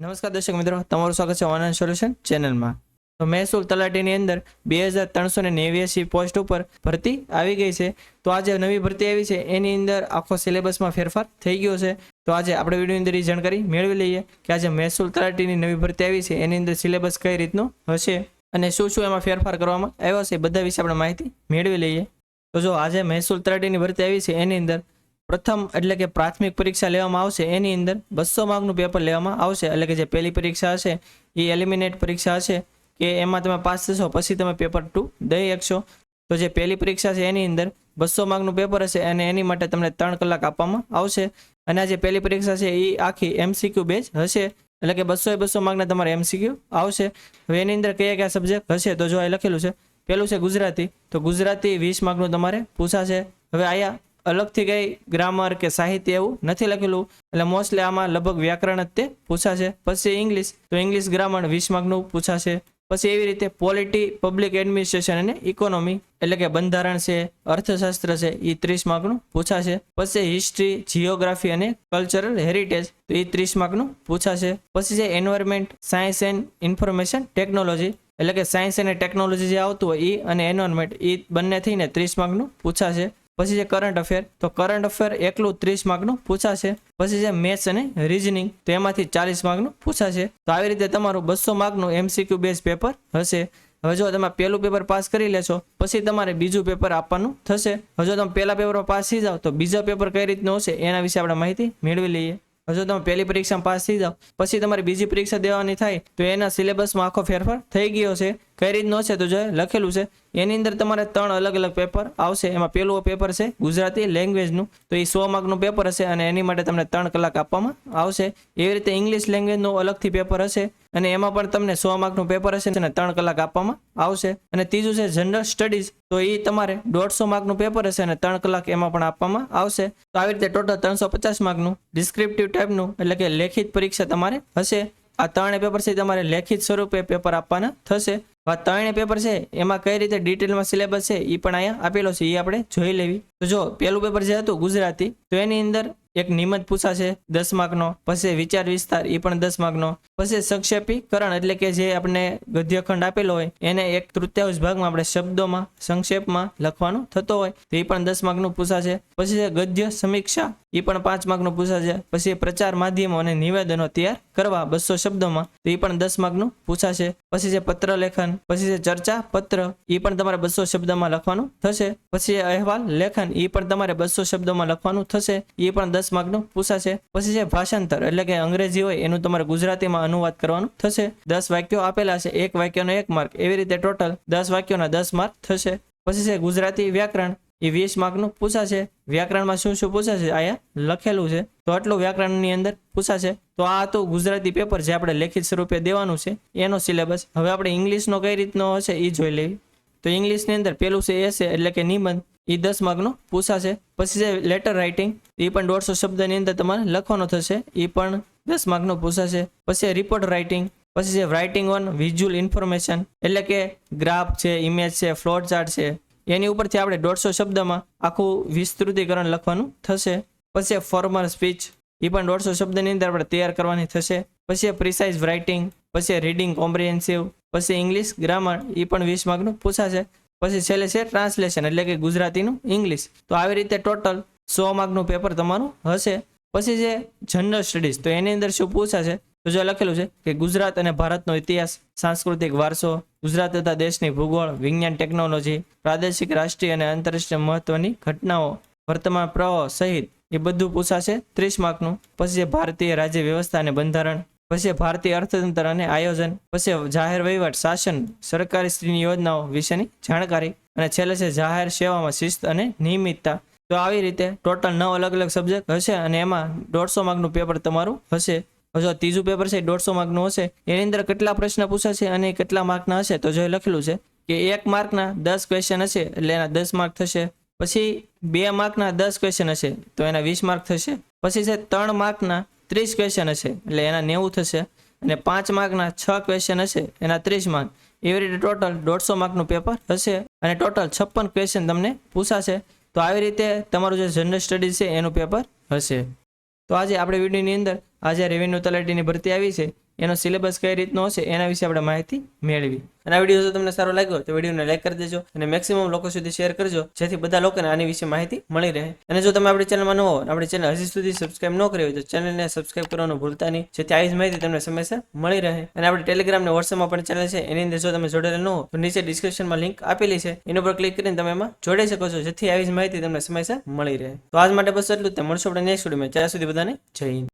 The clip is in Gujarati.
નમસ્કાર દર્શક મિત્રો, તમારું સ્વાગત છે ઓનલાઈન સોલ્યુશન ચેનલમાં। તો મહેસૂલ તલાટીની અંદર 2389 પોસ્ટ ઉપર ભરતી આવી ગઈ છે। તો આજે નવી ભરતી આવી છે એની અંદર આખો સિલેબસમાં ફેરફાર થઈ ગયો છે। તો આજે આપણે વિડીયોની અંદર એ જાણકારી મેળવી લઈએ કે આજે મહેસૂલ તલાટીની નવી ભરતી આવી છે એની અંદર સિલેબસ કઈ રીતનો હશે અને શું શું એમાં ફેરફાર કરવામાં આવ્યો છે બધા વિશે આપણે માહિતી મેળવી લઈએ। તો જો આજે મહેસૂલ તલાટીની ભરતી આવી છે એની અંદર પ્રથમ એટલે કે પ્રાથમિક પરીક્ષા લેવામાં આવશે એની અંદર 200 માર્કનું પેપર લેવામાં આવશે। એટલે કે જે પહેલી પરીક્ષા હશે એ એલિમિનેટ પરીક્ષા હશે કે એમાં તમે પાસ થશો પછી તમે પેપર 2 દઈ શકશો। તો જે પહેલી પરીક્ષા છે એની અંદર 200 માર્કનું પેપર હશે અને એની માટે તમને 3 કલાક આપવામાં આવશે। અને આ જે પહેલી પરીક્ષા છે એ આખી MCQ બેઝ હશે, એટલે કે 200 માર્કના તમારે MCQ આવશે। હવે એની અંદર કયા કયા સબ્જેક્ટ હશે તો જો અહીં લખેલું છે, પહેલું છે ગુજરાતી। તો ગુજરાતી 20 માર્કનું તમારે પૂછાશે। હવે આયા અલગથી કઈ ગ્રામર કે સાહિત્ય એવું નથી લખેલું, એટલે મોસ્ટલી આમાં લગભગ વ્યાકરણ જ તે પૂછાશે। પછી ઇંગ્લિશ, તો ઇંગ્લિશ ગ્રામર 20 માર્કનું પૂછાશે। પછી એવી રીતે પોલિટી, પબ્લિક એડમિનિસ્ટ્રેશન અને ઇકોનોમી એટલે કે બંધારણ છે, અર્થશાસ્ત્ર છે એ 30 માર્કનું પૂછાશે। પછી હિસ્ટ્રી, જીઓગ્રાફી અને કલ્ચરલ હેરિટેજ તો એ 30 માર્કનું પૂછાશે। પછી છે environment, science and information technology એટલે કે સાયન્સ અને ટેકનોલોજી જે આવતું હોય એ અને એન્વાયરમેન્ટ એ બંને થઈને 30 માર્કનું પૂછાશે। પછી છે કરંટ અફેર, તો કરંટ અફેર એકલું 30 માર્કનું પૂછાશે। પછી છે મેથ્સ અને રીઝનિંગ, તો એમાંથી 40 માર્કનું પૂછાશે। તો આવી રીતે તમારું 200 માર્કનું MCQ બેઝ પેપર હશે। હવે જો તમે પહેલું પેપર પાસ કરી લેશો પછી તમારે બીજું પેપર આપવાનું થશે। હવે જો તમે પહેલા પેપરમાં પાસ થઈ જાઓ તો બીજા પેપર કઈ રીતનું હશે એના વિશે આપણે માહિતી મેળવી લઈએ। જો તમે પહેલી પરીક્ષામાં પાસ થઈ જાઓ પછી તમારે બીજી પરીક્ષા દેવાની થાય તો એના સિલેબસમાં આખો ફેરફાર થઈ ગયો છે। કઈ રીતનો છે તો જો લખેલું છે એની અંદર તમારે 3 અલગ અલગ પેપર આવશે। એમાં પહેલું પેપર છે ગુજરાતી લેંગ્વેજનું, તો એ 100 માર્કનું પેપર હશે અને એની માટે તમને 3 કલાક આપવામાં આવશે। એવી રીતે ઇંગ્લિશ લેંગ્વેજનું અલગથી પેપર હશે અને એમાં પણ તમને 100 માર્કનું પેપર હશે અને 3 કલાક આપવામાં આવશે। અને ત્રીજું છે જનરલ સ્ટડીઝ, તો એ તમારે 150 માર્કનું પેપર હશે અને 3 કલાક એમાં પણ આપવામાં આવશે। તો આવી રીતે ટોટલ 350 માર્કનું ડિસ્ક્રિપ્ટિવ ટાઈપનું એટલે કે લેખિત પરીક્ષા તમારે હશે। આ 3 પેપર છે તમારે લેખિત સ્વરૂપે પેપર આપવાના થશે। આ 3 પેપર છે એમાં કઈ રીતે ડિટેલમાં સિલેબસ છે એ પણ અહીંયા આપેલો છે, એ આપણે જોઈ લેવી। તો જો પહેલું પેપર જે હતું ગુજરાતી, તો એની અંદર એક નિબંધ પૂછાશે 10 માર્કનો, પછી વિચાર વિસ્તાર એ પણ 10 માર્કનો, પછી સંક્ષેપીકરણ એટલે કે જે આપણે ગદ્યખંડ આપેલો હોય એને 1/3 ભાગમાં આપણે શબ્દોમાં સંક્ષેપમાં લખવાનું થતો હોય તો એ પણ 10 માર્કનું પૂછાશે। પછી છે ગદ્ય સમીક્ષા, એ પણ 5 માર્કનું પૂછાશે। પછી પ્રચાર માધ્યમો અને નિવેદનો તૈયાર કરવા 200 શબ્દોમાં, તો એ પણ 10 માર્કનું પૂછાશે। પછી છે પત્ર લેખન, પછી છે ચર્ચા પત્ર, એ પણ તમારે 200 શબ્દમાં લખવાનું થશે। પછી અહેવાલ લેખન, એ પણ તમારે 200 શબ્દોમાં લખવાનું થશે, એ પણ 10 માર્કનું પૂછાશે। પછી છે ભાષાંતર એટલે કે અંગ્રેજી હોય એનું તમારે ગુજરાતીમાં અનુવાદ કરવાનું થશે। 10 વાક્યો આપેલા છે, એક વાક્યનો 1 માર્ક, એવી રીતે ટોટલ 10 વાક્યોના 10 માર્ક થશે। પછી છે ગુજરાતી વ્યાકરણ, એ 20 માર્કનું પૂછાશે। વ્યાકરણમાં શું શું પૂછાશે અહીંયા લખેલું છે, તો આટલું વ્યાકરણની અંદર પૂછાશે। તો આ હતું ગુજરાતી પેપર જે આપણે લેખિત સ્વરૂપે દેવાનું છે એનો સિલેબસ। હવે આપણે ઇંગ્લિશનો કઈ રીતનો હશે એ જોઈ લેવી। તો ઇંગ્લિશની અંદર પેલું છે એસે એટલે કે નિબંધ, એ 10 માર્કનું પૂછાશે। પછી છે લેટર રાઇટિંગ, એ પણ 150 શબ્દની અંદર તમારે લખવાનો થશે, એ પણ 10 માર્કનું પૂછાશે। પછી રિપોર્ટ રાઇટિંગ, પછી છે રાઇટિંગ ઓન વિઝ્યુઅલ ઇન્ફોર્મેશન એટલે કે ગ્રાફ છે, ઇમેજ છે, ફ્લોટ ચાર્ટ છે, એની ઉપરથી આપણે 150 શબ્દમાં આખું વિસ્તૃતિકરણ લખવાનું થશે। પછી ફોર્મલ સ્પીચ, એ પણ 150 શબ્દની અંદર આપણે તૈયાર કરવાની થશે। પછી પ્રિસાઇઝ રાઇટિંગ, પછી રીડિંગ કોમ્પ્રિહેન્સિવ, પછી ઇંગ્લિશ ગ્રામર, એ પણ 20 માર્કનું પૂછાશે। પછી છેલ્લે છે ટ્રાન્સલેશન એટલે કે ગુજરાતીનું ઇંગ્લિશ, તો આવી રીતે ટોટલ 100 માર્કનું પેપર તમારું હશે। પછી છે જનરલ સ્ટડીઝ, તો એની અંદર શું પૂછાશે તો જો લખેલું છે કે ગુજરાત અને ભારતનો ઇતિહાસ, સાંસ્કૃતિક વારસો, ગુજરાત તથા દેશની ભૂગોળ, વિજ્ઞાન ટેકનોલોજી, પ્રાદેશિક રાષ્ટ્રીય અને આંતરરાષ્ટ્રીય મહત્વની ઘટનાઓ, વર્તમાન પ્રવાહ સહિત એ બધું પૂછાશે 30 માર્કનું। પછી ભારતીય રાજ્ય વ્યવસ્થા અને બંધારણ, પછી ભારતીય અર્થતંત્ર અને આયોજન, પછી જાહેર વહીવટ, શાસન, સરકારી સ્ત્રીની યોજનાઓ વિશેની જાણકારી, અને છેલ્લે છે જાહેર સેવામાં શિસ્ત અને નિયમિતતા। તો આવી રીતે ટોટલ 9 અલગ અલગ સબ્જેક્ટ હશે અને એમાં 150 માર્કનું પેપર તમારું હશે। જો ત્રીજું પેપર છે 150 માર્કનું હશે, એની અંદર કેટલા પ્રશ્ન પૂછાશે અને કેટલા માર્કના હશે તો જો લખેલું છે કે 1 માર્કના 10 ક્વેશ્ચન હશે એટલે એના 10 માર્ક થશે। પછી 2 માર્કના 10 ક્વેશ્ચન હશે તો એના 20 માર્ક થશે। પછી છે 3 માર્કના 30 ક્વેશ્ચન હશે એટલે એના 90 થશે, અને 5 માર્કના 6 ક્વેશ્ચન હશે એના 30 માર્ક। એવી રીતે ટોટલ 150 માર્કનું પેપર હશે અને ટોટલ 56 ક્વેશ્ચન તમને પૂછાશે। તો આવી રીતે તમારું જે જનરલ સ્ટડીઝ છે એનું પેપર હશે। તો આજે આપણે વિડીયોની અંદર આજે રેવન્યુ તલાટીની ભરતી આવી છે એનો સિલેબસ કઈ રીતનો હશે એના વિશે આપણે માહિતી મેળવી. અને આ વિડીયો જો તમને સારો લાગ્યો તો વિડીયોને લાઈક કરી દેજો અને મેક્સિમમ લોકો સુધી શેર કરજો, જેથી બધા લોકોને આની વિશે માહિતી મળી રહે. અને જો તમે આપણી ચેનલમાં ન હો, આપણી ચેનલ હજી સુધી સબસ્ક્રાઇબ ન કરી હોય તો ચેનલને સબસ્ક્રાઇબ કરવાનું ભૂલતા નહીં, જેથી આવી જ માહિતી તમને સમયસર મળી રહે. અને આપણી ટેલિગ્રામ અને વોટ્સએપમાં પણ ચેનલ છે, એની અંદર જો તમે જોડેલા ન હો તો નીચે ડિસ્ક્રિપ્શનમાં લિંક આપેલી છે, એના પર ક્લિક કરીને તમે એમાં જોડાઈ શકો છો, જેથી આવી જ માહિતી તમને સમયસર મળી રહે. તો આજ માટે બસ એટલું જ. મળશું આપણે નેક્સ્ટ વિડીયોમાં. ત્યાં સુધી બધાને જય હિન્દ.